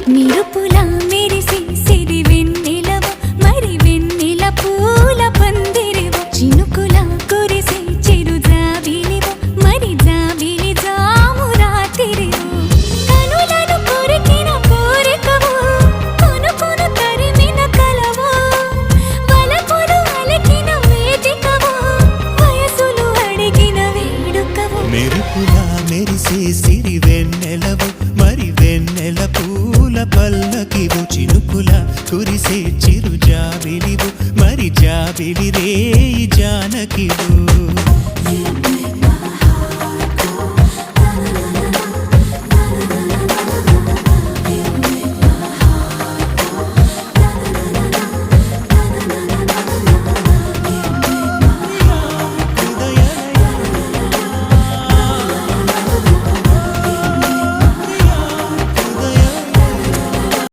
నిరుపులా మెరిసి సిరి వెన్నెలవు మరి వెన్నెల పూల పందిరివు చినుకులా కురిసి చిరు జాబిలివు మరి జాబిలి జాము రాత్రివు కనులను కొరికిన కోరికవు కొనుకొను తరిమిన కలవు వలపులు అలికిన వేదికవు వయసులు అడిగిన వేడుకవు మెరుపులా మెరిసే సిరి వెన్నెలవు మరి వెన్నెల పూల పల్లకివు చినుకులా కురిసే చిరు జాబిలివు మరి జాబిలి రేయి జానకివు